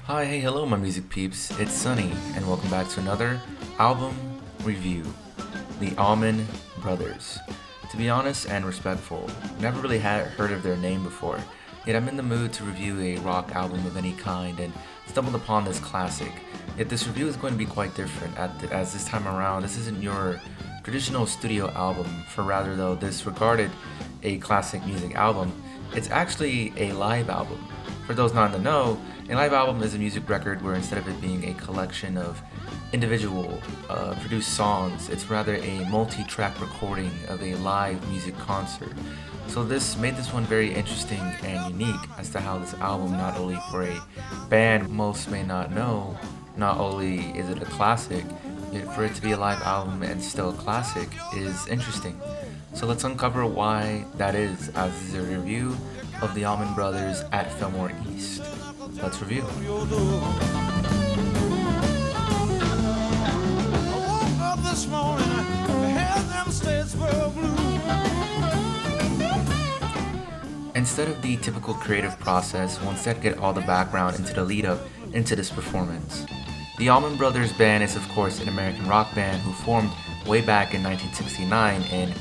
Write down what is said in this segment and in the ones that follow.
Hi, hey, hello, my music peeps. It's Sunny, and welcome back to another album review, the Allman Brothers. To be honest and respectful, never really had heard of their name before, yet I'm in the mood to review a rock album of any kind and stumbled upon this classic. Yet this review is going to be quite different, as this time around, this isn't your traditional studio album, for rather though this regarded a classic music album, it's actually a live album. For those not in the know, a live album is a music record where instead of it being a collection of individual produced songs, it's rather a multi-track recording of a live music concert. So this made this one very interesting and unique as to how this album, not only for a band most may not know, not only is it a classic, yet for it to be a live album and still a classic is interesting. So let's uncover why that is, as this is a review of the Allman Brothers at Fillmore East. Let's review. Instead of the typical creative process, we'll instead get all the background into the lead up into this performance. The Allman Brothers Band is, of course, an American rock band who formed way back in 1969 in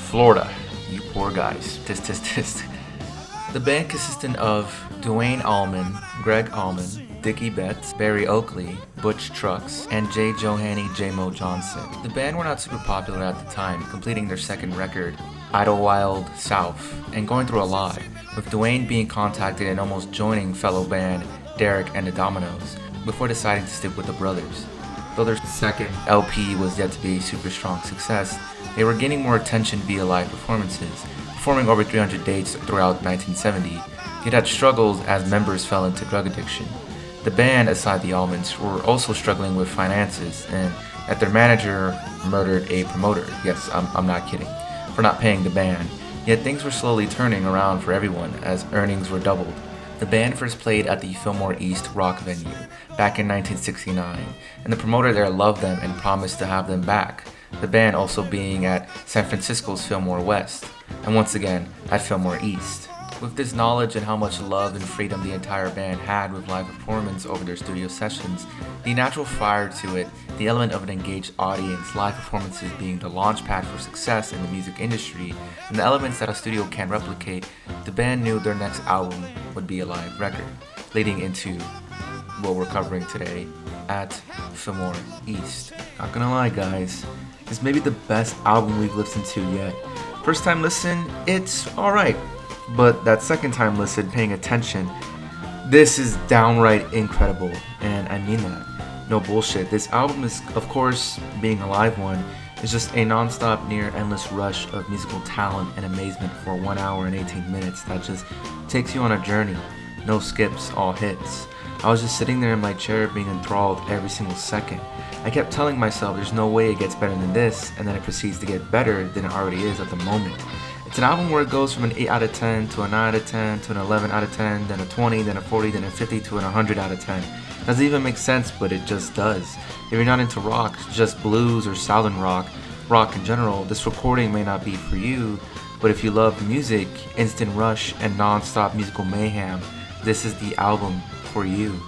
Florida. You poor guys. Tisk. The band consisted of Duane Allman, Greg Allman, Dickie Betts, Barry Oakley, Butch Trucks, and Jay Johanny J-Mo Johnson. The band were not super popular at the time, completing their second record, Idlewild South, and going through a lot, with Duane being contacted and almost joining fellow band Derek and the Dominoes, before deciding to stick with the brothers. Though their second LP was yet to be a super strong success, they were gaining more attention via live performances, performing over 300 dates throughout 1970, yet had struggles as members fell into drug addiction. The band, aside the Allmans, were also struggling with finances, and that their manager murdered a promoter, yes, I'm not kidding, for not paying the band, yet things were slowly turning around for everyone as earnings were doubled. The band first played at the Fillmore East Rock venue back in 1969, and the promoter there loved them and promised to have them back, the band also being at San Francisco's Fillmore West, and once again at Fillmore East. With this knowledge and how much love and freedom the entire band had with live performance over their studio sessions, the natural fire to it, the element of an engaged audience, live performances being the launchpad for success in the music industry, and the elements that a studio can't replicate, the band knew their next album would be a live record, leading into what we're covering today at Fillmore East. Not gonna lie, guys, it's maybe the best album we've listened to yet. First time listen, it's alright, but that second time listen, paying attention, this is downright incredible, and I mean that. No bullshit. This album is, of course, being a live one, is just a non-stop, near endless rush of musical talent and amazement for 1 hour and 18 minutes that just takes you on a journey. No skips, all hits. I was just sitting there in my chair being enthralled every single second. I kept telling myself there's no way it gets better than this, and then it proceeds to get better than it already is at the moment. It's an album where it goes from an 8 out of 10 to a 9 out of 10 to an 11 out of 10, then a 20, then a 40, then a 50 to an 100 out of 10. Doesn't even make sense, but it just does. If you're not into rock, just blues or southern rock in general, this recording may not be for you, but if you love music, instant rush, and non-stop musical mayhem, this is the album for you.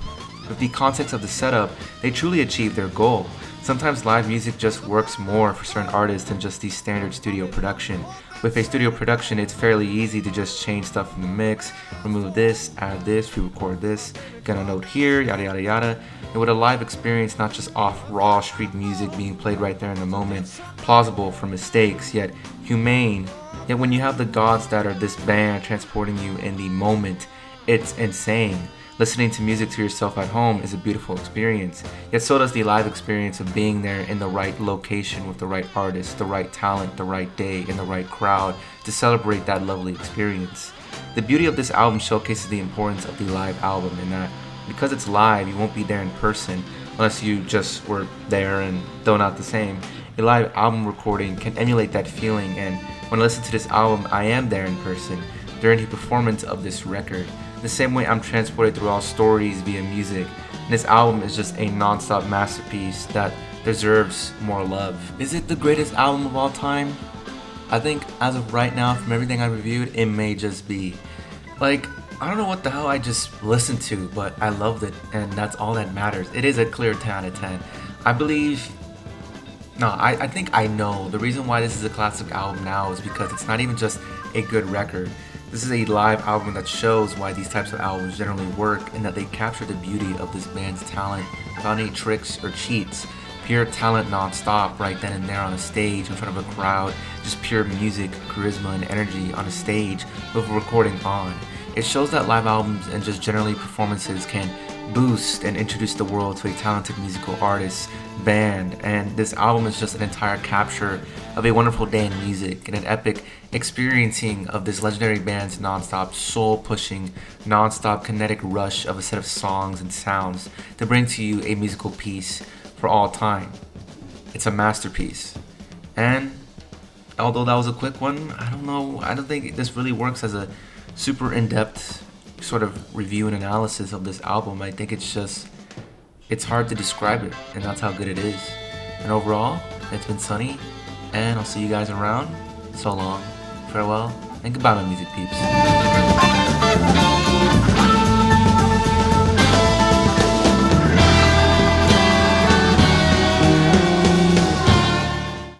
With the context of the setup, they truly achieved their goal. Sometimes live music just works more for certain artists than just the standard studio production. With a studio production, it's fairly easy to just change stuff in the mix, remove this, add this, re-record this, get a note here, yada yada yada. And with a live experience, not just off raw street music being played right there in the moment, plausible for mistakes, yet humane. Yet when you have the gods that are this band transporting you in the moment, it's insane. Listening to music to yourself at home is a beautiful experience, yet so does the live experience of being there in the right location with the right artist, the right talent, the right day, in the right crowd to celebrate that lovely experience. The beauty of this album showcases the importance of the live album in that because it's live, you won't be there in person unless you just were there and though not the same. A live album recording can emulate that feeling, and when I listen to this album, I am there in person during the performance of this record. The same way I'm transported through all stories via music, and this album is just a non-stop masterpiece that deserves more love. Is it the greatest album of all time? I think as of right now, from everything I reviewed, it may just be. Like, I don't know what the hell I just listened to, but I loved it, and that's all that matters. It is a clear 10 out of 10. I believe. No, I think I know. The reason why this is a classic album now is because it's not even just a good record. This is a live album that shows why these types of albums generally work and that they capture the beauty of this band's talent without any tricks or cheats. Pure talent non-stop right then and there on a stage in front of a crowd, just pure music, charisma, and energy on a stage with a recording on. It shows that live albums and just generally performances can boost and introduce the world to a talented musical artist, band, and this album is just an entire capture of a wonderful day in music and an epic experiencing of this legendary band's non-stop soul-pushing, non-stop kinetic rush of a set of songs and sounds to bring to you a musical piece for all time. It's a masterpiece. And although that was a quick one, I don't know, I don't think this really works as a super in-depth sort of review and analysis of this album. I think it's hard to describe it, and that's how good it is. And overall, it's been Sunny, and I'll see you guys around. So long, farewell, and goodbye, my music peeps.